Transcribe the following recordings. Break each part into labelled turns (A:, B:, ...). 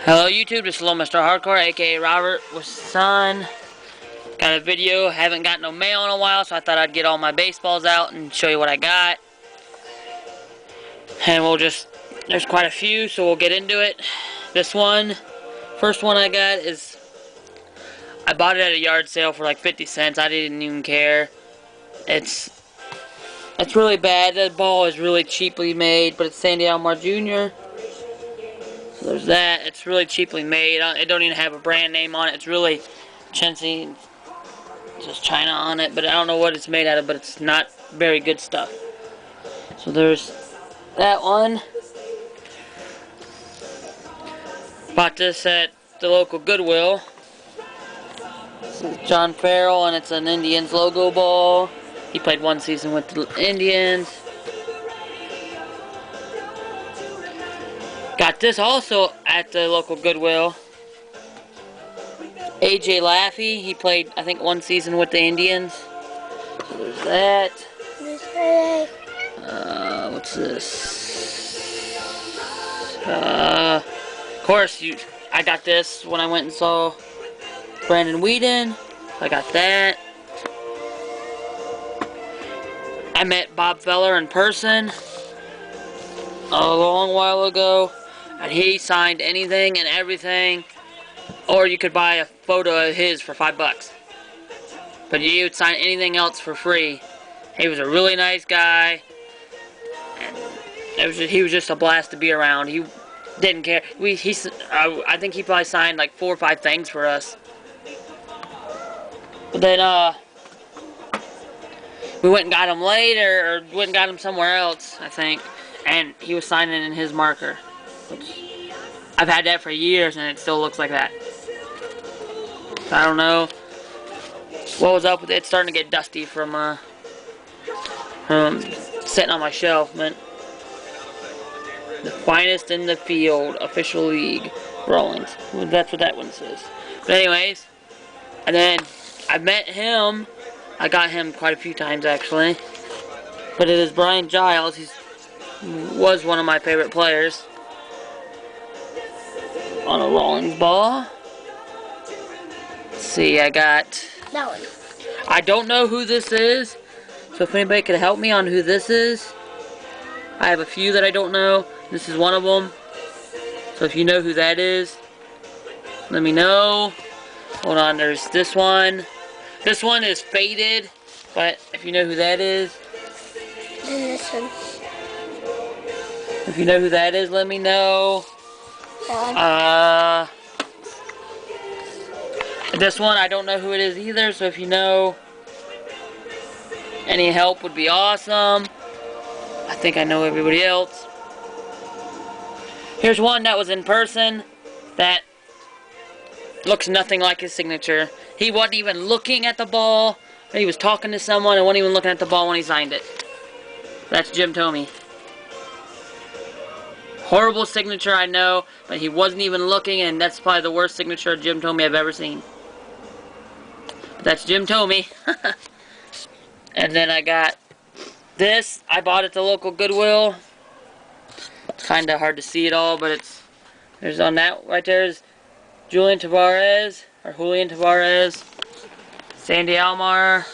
A: Hello YouTube, this is Little Mr. Hardcore, aka Robert with Son. Got a video, haven't got no mail in a while, so I thought I'd get all my baseballs out and show you what I got. And there's quite a few, so we'll get into it. This one, first one I got is, I bought it at a yard sale for like 50 cents, I didn't even care. It's really bad, the ball is really cheaply made, but it's Sandy Alomar Jr. So there's that. It's really cheaply made. It don't even have a brand name on it. It's really chintzy, just China on it, but I don't know what it's made out of, but it's not very good stuff. So there's that one. Bought this at the local Goodwill. This is John Farrell, and it's an Indians logo ball. He played one season with the Indians. Got this also at the local Goodwill. AJ Laffey, he played, I think, one season with the Indians. So there's that. What's this? Of course, I got this when I went and saw Brandon Weeden. I got that. I met Bob Feller in person a long while ago, and he signed anything and everything. Or you could buy a photo of his for $5. But he would sign anything else for free. He was a really nice guy. And he was just a blast to be around. He didn't care. I think he probably signed like 4 or 5 things for us. But then we went and got him later, or went and got him somewhere else, I think. And he was signing in his marker. Which I've had that for years and it still looks like that. I don't know what was up with it. It's starting to get dusty from sitting on my shelf. But the finest in the field, official league, Rawlings. Well, that's what that one says. But anyways, and then I met him. I got him quite a few times actually. But it is Brian Giles. He was one of my favorite players on a Rawlings ball. Let's see, I got
B: that one.
A: I don't know who this is, so if anybody could help me on who this is. I have a few that I don't know. This is one of them. So if you know who that is, let me know. Hold on, there's this one. This one is faded, but if you know who that is.
B: And this one.
A: If you know who that is, let me know.
B: That one.
A: This one, I don't know who it is either, so if you know any help would be awesome. I think I know everybody else. Here's one that was in person that looks nothing like his signature. He wasn't even looking at the ball. He was talking to someone and wasn't even looking at the ball when he signed it. That's Jim Thome. Horrible signature, I know, but he wasn't even looking, and that's probably the worst signature of Jim Thome I've ever seen. But that's Jim Thome. And then I got this. I bought it at the local Goodwill. It's kind of hard to see it all, but there's on that right there is Julian Tavarez, Sandy Alomar,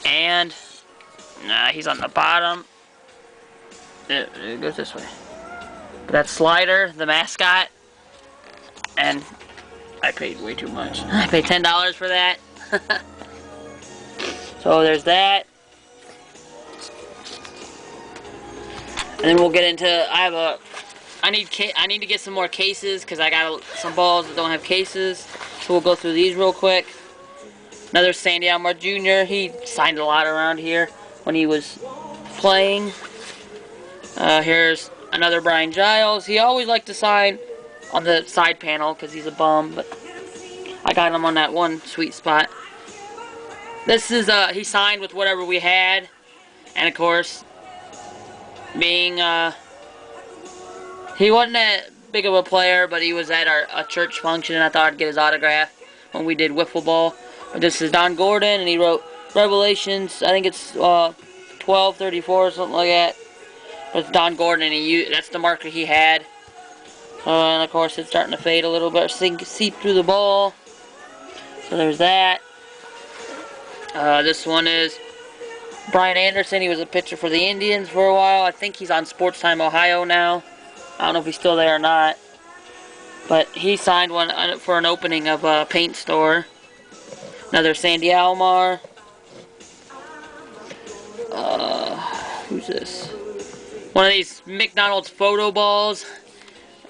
A: and he's on the bottom. It goes this way. But that's Slider, the mascot, and I paid way too much. I paid $10 for that. So there's that. And then we'll get into, I need to get some more cases because I got some balls that don't have cases. So we'll go through these real quick. Another Sandy Alomar Jr. He signed a lot around here when he was playing. Here's another Brian Giles. He always liked to sign on the side panel because he's a bum, but I got him on that one sweet spot. This is, he signed with whatever we had, and of course, being, he wasn't that big of a player, but he was at a church function, and I thought I'd get his autograph when we did wiffle ball. But this is Don Gordon, and he wrote Revelations, I think it's 1234 or something like that. But it's Don Gordon, and that's the marker he had. And of course it's starting to fade a little bit, seep through the ball. So there's that. This one is Brian Anderson. He was a pitcher for the Indians for a while. I think he's on Sports Time Ohio now. I don't know if he's still there or not. But he signed one for an opening of a paint store. Another Sandy Alomar. Who's this? One of these McDonald's photo balls.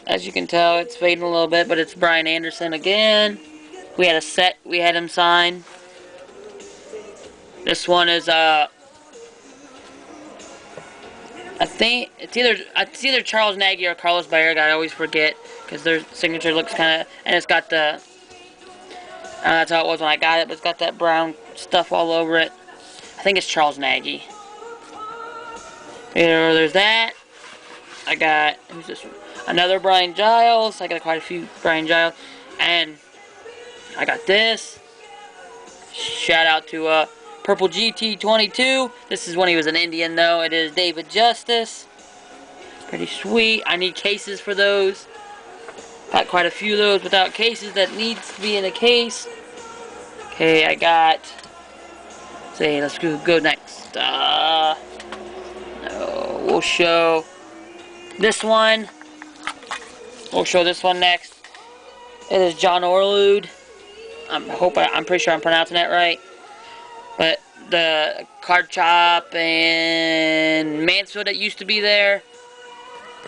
A: As you can tell, it's fading a little bit, but it's Brian Anderson again. We had a set we had him sign. This one is I think it's either Charles Nagy or Carlos Baerga. I always forget because their signature looks kind of, and it's got the that's how it was when I got it, but it's got that brown stuff all over it. I think it's Charles Nagy. There's that. I got, who's this one? Another Brian Giles. I got quite a few Brian Giles. And I got this. Shout out to Purple GT22. This is when he was an Indian, though. It is David Justice. Pretty sweet. I need cases for those. Got quite a few of those without cases that needs to be in a case. Okay, I got. Say, let's go next. No, we'll show this one. We'll show this one next. It is John Orlude. I'm pretty sure I'm pronouncing that right. But the card shop in Mansfield that used to be there,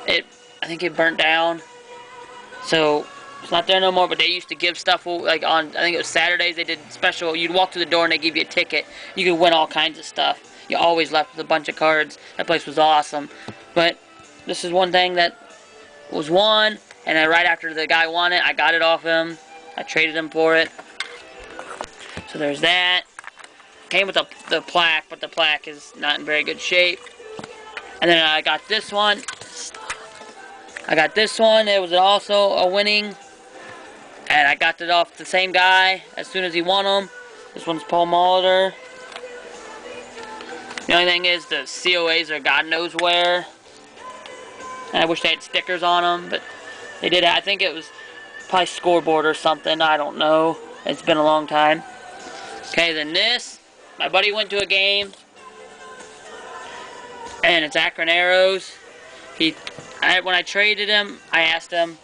A: I think it burnt down. So it's not there no more, but they used to give stuff like on, I think it was Saturdays, they did special. You'd walk through the door and they give you a ticket. You could win all kinds of stuff. You always left with a bunch of cards. That place was awesome. But this is one thing that was won, and then right after the guy won it, I got it off him. I traded him for it. So there's that. Came with the plaque, but the plaque is not in very good shape. And then I got this one. It was also a winning. And I got it off the same guy as soon as he won them. This one's Paul Molitor. The only thing is the COAs are God knows where. And I wish they had stickers on them, but they did. I think it was probably scoreboard or something. I don't know. It's been a long time. Okay, then this. My buddy went to a game. And it's Akron Arrows. When I traded him, I asked him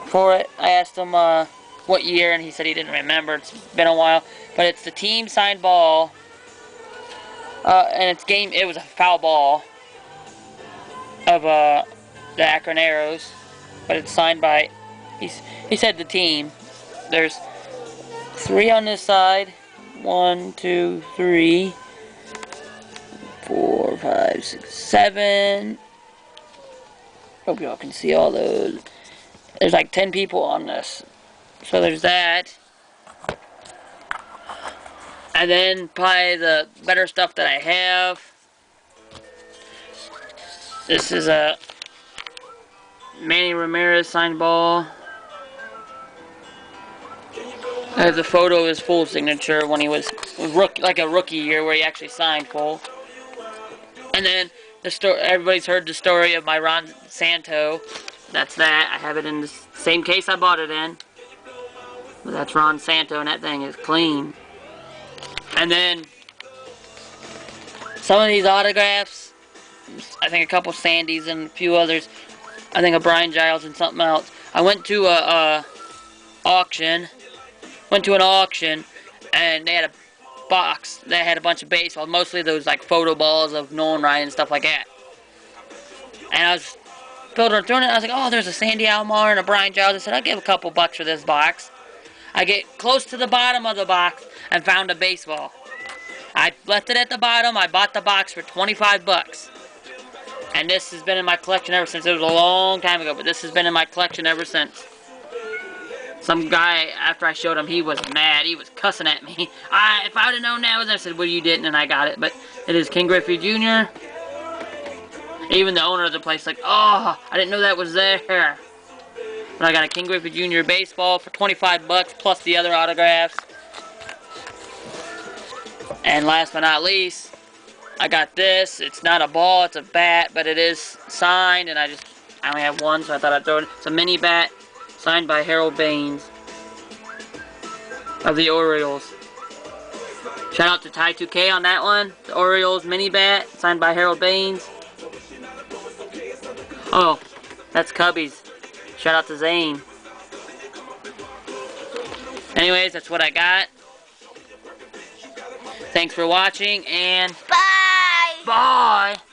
A: for it. I asked him what year, and he said he didn't remember. It's been a while. But it's the team signed ball. And it was a foul ball of the Akron Arrows. But it's signed by, he said the team. There's 3 on this side. 1, 2, 3, 4, 5, 6, 7. Hope y'all can see all those. There's like 10 people on this. So there's that. And then probably the better stuff that I have. This is a Manny Ramirez signed ball. I have the photo of his full signature when he was like a rookie year where he actually signed full. And then everybody's heard the story of my Ron Santo. That's that. I have it in the same case I bought it in. But that's Ron Santo, and that thing is clean. And then some of these autographs, I think a couple Sandys and a few others. I think a Brian Giles and something else. I went to an auction, and they had a box that had a bunch of baseball, mostly those like photo balls of Nolan Ryan and stuff like that. And I was filtering through it, and I was like, oh, there's a Sandy Alomar and a Brian Giles. I said, I'll give a couple bucks for this box. I get close to the bottom of the box and found a baseball. I left it at the bottom. I bought the box for 25 bucks. And this has been in my collection ever since. It was a long time ago, but this has been in my collection ever since. Some guy, after I showed him, he was mad. He was cussing at me. If I would have known that was, I said, well, you didn't, and I got it. But it is Ken Griffey Jr. Even the owner of the place, like, oh, I didn't know that was there. But I got a Ken Griffey Jr. baseball for 25 bucks plus the other autographs. And last but not least, I got this. It's not a ball, it's a bat, but it is signed, and I just I only have one, so I thought I'd throw it. It's a mini bat signed by Harold Baines of the Orioles. Shout out to Ty2K on that one. The Orioles mini bat signed by Harold Baines. Oh, that's Cubbies. Shout out to Zane. Anyways, that's what I got. Thanks for watching, and
B: Bye!
A: bye!